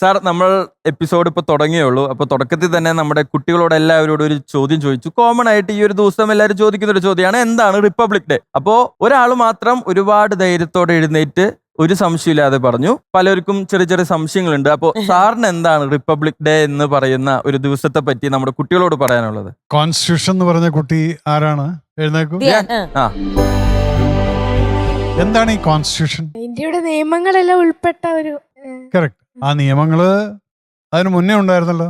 Sir, നമ്മൾ episode ഇപ്പൊ തുടങ്ങിയുള്ളൂ. അപ്പൊ തുടക്കത്തിൽ തന്നെ നമ്മുടെ കുട്ടികളോട് എല്ലാവരോടും ഒരു ചോദ്യം ചോദിച്ചു. കോമൺ ആയിട്ട് ഈ ഒരു ദിവസം എല്ലാവരും ചോദിക്കുന്ന ഒരു ചോദ്യമാണ്, എന്താണ് റിപ്പബ്ലിക് ഡേ? അപ്പോ ഒരാൾ മാത്രം ഒരുപാട് ധൈര്യത്തോടെ എഴുന്നേറ്റ് ഒരു സംശയമില്ലാതെ പറഞ്ഞു. പലർക്കും ചെറിയ ചെറിയ സംശയങ്ങളുണ്ട്. അപ്പോ സാറിന് എന്താണ് റിപ്പബ്ലിക് ഡേ എന്ന് പറയുന്ന ഒരു ദിവസത്തെ പറ്റി നമ്മുടെ കുട്ടികളോട് പറയാനുള്ളത്? കോൺസ്റ്റിറ്റ്യൂഷൻ എന്ന് പറഞ്ഞ കുട്ടി ആരാണ്? എഴുന്നേക്കൂ. ആ, എന്താണ് ഈ കോൺസ്റ്റിറ്റ്യൂഷൻ? ഇന്ത്യയുടെ നിയമങ്ങളെല്ലാം ഉൾപ്പെട്ട ഒരു കറക്റ്റ്. ആ നിയമങ്ങള് അതിന് മുന്നേ ഉണ്ടായിരുന്നല്ലോ.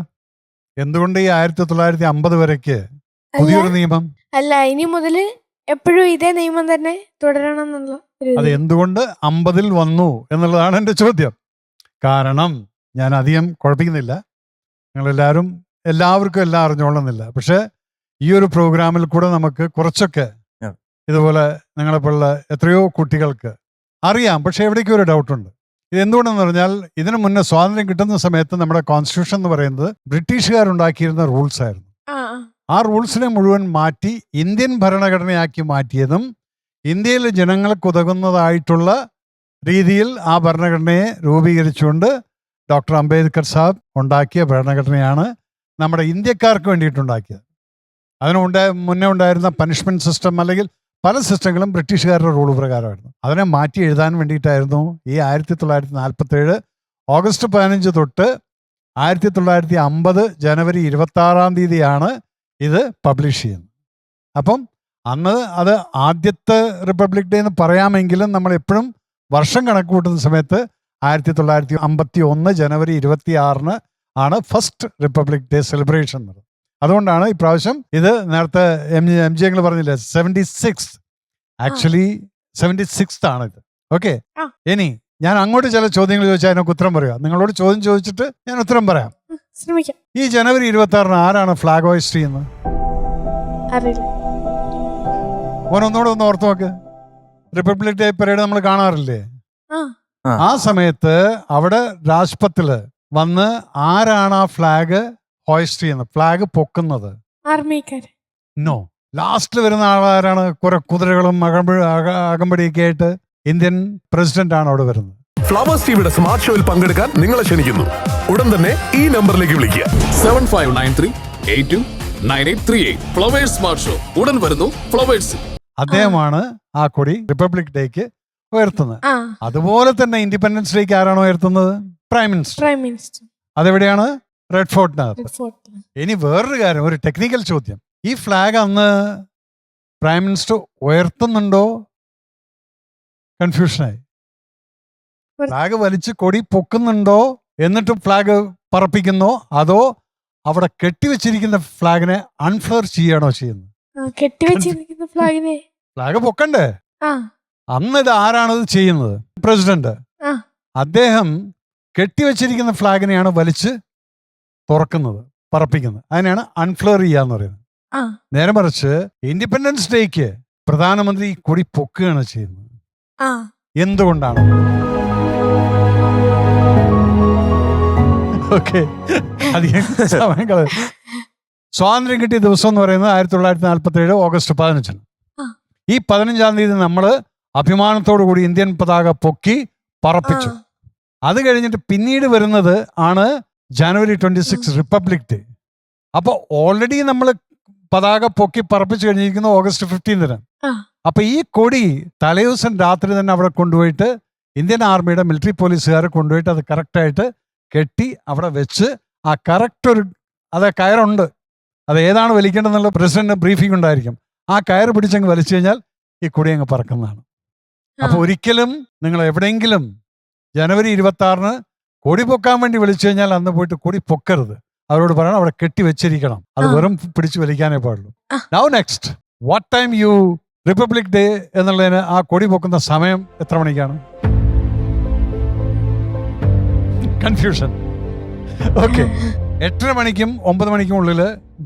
എന്തുകൊണ്ട് ഈ 1950 വരയ്ക്ക് പുതിയൊരു നിയമം? അല്ല, ഇനി മുതല് എപ്പോഴും ഇതേ നിയമം തന്നെ തുടരണം എന്നുള്ള അത് എന്തുകൊണ്ട് 50-ൽ വന്നു എന്നുള്ളതാണ് എൻ്റെ ചോദ്യം. കാരണം ഞാൻ അധികം കുഴപ്പിക്കുന്നില്ല, നിങ്ങളെല്ലാവരും എല്ലാവർക്കും എല്ലാം അറിഞ്ഞോളുന്നില്ല. പക്ഷെ ഈ ഒരു പ്രോഗ്രാമിൽ കൂടെ നമുക്ക് കുറച്ചൊക്കെ ഇതുപോലെ നിങ്ങളെപ്പോലുള്ള എത്രയോ കുട്ടികൾക്ക് അറിയാം. പക്ഷെ എവിടേക്കും ഒരു ഡൗട്ടുണ്ട്. ഇത് എന്തുകൊണ്ടെന്ന് പറഞ്ഞാൽ, ഇതിനു മുന്നേ സ്വാതന്ത്ര്യം കിട്ടുന്ന സമയത്ത് നമ്മുടെ കോൺസ്റ്റിറ്റ്യൂഷൻ എന്ന് പറയുന്നത് ബ്രിട്ടീഷുകാരുണ്ടാക്കിയിരുന്ന റൂൾസ് ആയിരുന്നു. ആ റൂൾസിനെ മുഴുവൻ മാറ്റി ഇന്ത്യൻ ഭരണഘടനയാക്കി മാറ്റിയതും ഇന്ത്യയിലെ ജനങ്ങൾക്ക് ഉതകുന്നതായിട്ടുള്ള രീതിയിൽ ആ ഭരണഘടനയെ രൂപീകരിച്ചുകൊണ്ട് ഡോക്ടർ അംബേദ്കർ സാബ് ഉണ്ടാക്കിയ ഭരണഘടനയാണ് നമ്മുടെ ഇന്ത്യക്കാർക്ക് വേണ്ടിയിട്ടുണ്ടാക്കിയത്. മുന്നേ ഉണ്ടായിരുന്ന പനിഷ്മെന്റ് സിസ്റ്റം അല്ലെങ്കിൽ പല സിസ്റ്റങ്ങളും ബ്രിട്ടീഷുകാരുടെ റൂൾ പ്രകാരമായിരുന്നു. അതിനെ മാറ്റി എഴുതാൻ വേണ്ടിയിട്ടായിരുന്നു ഈ 1947 ഓഗസ്റ്റ് 15 തൊട്ട് 1950 ജനുവരി 26 ഇത് പബ്ലിഷ് ചെയ്യുന്നത്. അപ്പം അന്ന് അത് ആദ്യത്തെ റിപ്പബ്ലിക് ഡേ എന്ന് പറയാമെങ്കിലും നമ്മൾ എപ്പോഴും വർഷം കണക്ക് കൂട്ടുന്ന സമയത്ത് 1951 ജനുവരി 26 ആണ് ഫസ്റ്റ് റിപ്പബ്ലിക് ഡേ സെലിബ്രേഷൻ. അതുകൊണ്ടാണ് ഇപ്രാവശ്യം ഇത് നേരത്തെ എം ജി ഞങ്ങൾ പറഞ്ഞില്ലേ 76, ആക്ച്വലി 76th ആണിത്. ഓക്കെ, ഇനി ഞാൻ അങ്ങോട്ട് ചില ചോദ്യങ്ങൾ ചോദിച്ചാൽ അതിനൊക്കെ ഉത്തരം പറയാം. നിങ്ങളോട് ചോദ്യം ചോദിച്ചിട്ട് ഞാൻ ഉത്തരം പറയാം. ശ്രമിക്കാം. ഈ ജനുവരി 26 ആരാണ് ഫ്ലാഗ് ഹോയിസ്റ്റ് ചെയ്യുന്നത്? ഒന്നുകൂടെ ഒന്ന് ഓർത്ത് നോക്ക്. റിപ്പബ്ലിക് ഡേ പരേഡ് നമ്മൾ കാണാറില്ലേ? ആ സമയത്ത് അവിടെ രാജ്പഥില് വന്ന് ആരാണ് ആ ഫ്ലാഗ് ഹോയിസ്റ്റ് ചെയ്യുന്നത്, ഫ്ലാഗ് പൊക്കുന്നത്? ആർമിക്കാർ. നോ, ലാസ്റ്റിൽ വരുന്ന ആളാരാണ്? കുറെ കുതിരകളും അകമ്പടിയൊക്കെ ആയിട്ട് ഇന്ത്യൻ പ്രസിഡന്റ് ആണ് അവിടെ വരുന്നത്. ഫ്ലവേഴ്സ് ടിവിയുടെ സ്മാർട്ട് ഷോയിൽ പങ്കെടുക്കാൻ നിങ്ങളെ ക്ഷണിക്കുന്നു. ഉടൻ തന്നെ ഈ നമ്പറിലേക്ക് വിളിക്കുക. 7593829838. ഫ്ലവേഴ്സ് സ്മാർട്ട് ഷോ ഉടൻ വരുന്നു ഫ്ലവേഴ്സ്. അദ്ദേഹമാണ് ആ കൊടി റിപ്പബ്ലിക് ഡേക്ക് ഉയർത്തുന്നത്. അതുപോലെ തന്നെ ഇൻഡിപെൻഡൻസ് ഡേക്ക് ആരാണോ ഉയർത്തുന്നത്? Prime minister. അതെവിടെയാണ്? റെഡ് ഫോർട്ടിനകത്ത്. ഇനി വേറൊരു കാര്യം, ഒരു ടെക്നിക്കൽ ചോദ്യം. ഈ ഫ്ലാഗ് അന്ന് പ്രൈം മിനിസ്റ്റർ ഉയർത്തുന്നുണ്ടോ? കൺഫ്യൂഷനായി. ഫ്ലാഗ് വലിച്ച് കൊടി പൊക്കുന്നുണ്ടോ എന്നിട്ട് ഫ്ലാഗ് പറപ്പിക്കുന്നോ, അതോ അവിടെ കെട്ടിവെച്ചിരിക്കുന്ന ഫ്ലാഗിനെ അൺഫ്ലർ ചെയ്യണോ ചെയ്യുന്നത്? കെട്ടിവെച്ചിരിക്കുന്ന ഫ്ലാഗിനെ ഫ്ലാഗ് പൊക്കണ്ടേ? അന്ന് ഇത് ആരാണത് ചെയ്യുന്നത്? പ്രസിഡന്റ്. അദ്ദേഹം കെട്ടിവെച്ചിരിക്കുന്ന ഫ്ലാഗിനെയാണ് വലിച്ച് തുറക്കുന്നത്, പറപ്പിക്കുന്നത്. അതിനാണ് അൺഫ്ലർ ചെയ്യാന്ന് പറയുന്നത്. നേരെ മറിച്ച് ഇൻഡിപെൻഡൻസ് ഡേക്ക് പ്രധാനമന്ത്രി ഈ കൊടി പൊക്കുകയാണ് ചെയ്യുന്നത്. എന്തുകൊണ്ടാണ്? ഓക്കെ, അധികം സമയങ്ങള്. സ്വാതന്ത്ര്യം കിട്ടിയ ദിവസം എന്ന് പറയുന്നത് 1947 ഓഗസ്റ്റ് 15. ഈ 15-ാം തീയതി നമ്മള് അഭിമാനത്തോടു കൂടി ഇന്ത്യൻ പതാക പൊക്കി പറപ്പിച്ചു. അത് കഴിഞ്ഞിട്ട് പിന്നീട് വരുന്നത് ആണ് ജനുവരി 26 റിപ്പബ്ലിക് ഡേ. അപ്പൊ ഓൾറെഡി നമ്മൾ പതാക പൊക്കി പറപ്പിച്ചു കഴിഞ്ഞിരിക്കുന്ന ഓഗസ്റ്റ് 15. അപ്പൊ ഈ കൊടി തലേദിവസം രാത്രി തന്നെ അവിടെ കൊണ്ടുപോയിട്ട് ഇന്ത്യൻ ആർമിയുടെ മിലിറ്ററി പോലീസുകാരെ കൊണ്ടുപോയിട്ട് അത് കറക്റ്റായിട്ട് കെട്ടി അവിടെ വെച്ച് ആ കറക്റ്റ് ഒരു കയറുണ്ട്, അത് ഏതാണ് വലിക്കേണ്ടതെന്നുള്ള പ്രസിഡന്റ് ബ്രീഫിംഗ് ഉണ്ടായിരിക്കും. ആ കയറ് പിടിച്ചങ്ങ് വലിച്ചു കഴിഞ്ഞാൽ ഈ കൊടി അങ്ങ് പറക്കുന്നതാണ്. അപ്പൊ ഒരിക്കലും നിങ്ങൾ എവിടെയെങ്കിലും ജനുവരി 26 കൊടി പൊക്കാൻ വേണ്ടി വിളിച്ചു കഴിഞ്ഞാൽ അന്ന് പോയിട്ട് കൊടി പൊക്കരുത്. അവരോട് പറയണം അവിടെ കെട്ടി വെച്ചിരിക്കണം, അത് വെറും പിടിച്ചു വലിക്കാനേ പാടുള്ളൂ. Now next, what time you republic day എന്നുള്ളതിന് ആ കൊടി പൊക്കുന്ന സമയം എത്ര മണിക്കാണ്? കൺഫ്യൂഷൻ. ഓക്കെ, 8:30 മണിക്കും 9 മണിക്കും ഉള്ളിൽ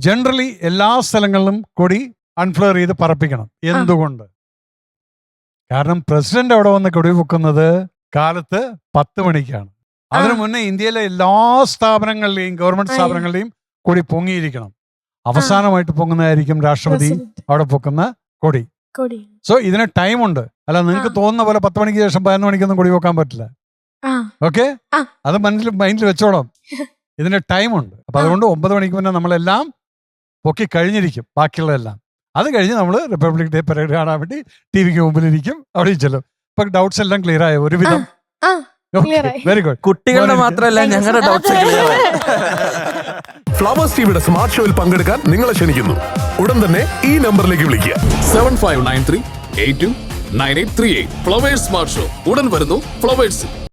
ജനറലി എല്ലാ സ്ഥലങ്ങളിലും കൊടി അൺഫ്ലർ ചെയ്ത് പറപ്പിക്കണം. എന്തുകൊണ്ട്? കാരണം പ്രസിഡന്റ് അവിടെ വന്ന് കൊടി പൊക്കുന്നത് കാലത്ത് 10 മണിക്കാണ്. അതിനു മുന്നേ ഇന്ത്യയിലെ എല്ലാ സ്ഥാപനങ്ങളിലെയും ഗവൺമെന്റ് സ്ഥാപനങ്ങളിലെയും കൊടി പൊങ്ങിയിരിക്കണം. അവസാനമായിട്ട് പൊങ്ങുന്നതായിരിക്കും രാഷ്ട്രപതി അവിടെ പൊക്കുന്ന കൊടി. സോ ഇതിന് ടൈമുണ്ട്. അല്ല നിങ്ങൾക്ക് തോന്നുന്ന പോലെ 10 മണിക്ക് ശേഷം 11 മണിക്കൊന്നും കൊടി പൊക്കാൻ പറ്റില്ല. ഓക്കെ ആ. അത് മൈൻഡിൽ വെച്ചോളാം. ഇതിന് ടൈമുണ്ട്. അപ്പൊ അതുകൊണ്ട് 9 മണിക്ക് മുന്നേ നമ്മളെല്ലാം പൊക്കി കഴിഞ്ഞിരിക്കും, ബാക്കിയുള്ളതെല്ലാം. അത് കഴിഞ്ഞ് നമ്മൾ റിപ്പബ്ലിക് ഡേ പരേഡ് കാണാൻ വേണ്ടി ടിവിക്ക് മുമ്പിലിരിക്കും, അവിടെ ചെല്ലും. ഇപ്പൊ ഡൗട്ട്സ് എല്ലാം ക്ലിയർ ആയോ ഒരുവിധം? ആ clear ആയി. Very good. കുട്ടികളുടെ മാത്രമല്ല ഞങ്ങളുടെ ഡൗട്ട്സ് ഫ്ലവേഴ്സ് ടിവിയുടെ സ്മാർട്ട് ഷോയിൽ പങ്കെടുക്കാൻ നിങ്ങളെ ക്ഷണിക്കുന്നു. ഉടൻ തന്നെ ഈ നമ്പറിലേക്ക് വിളിക്കുക. 7593 829838. ഫ്ലവേഴ്സ് സ്മാർട്ട് ഷോ ഉടൻ വരുന്നു ഫ്ലവേഴ്സ്.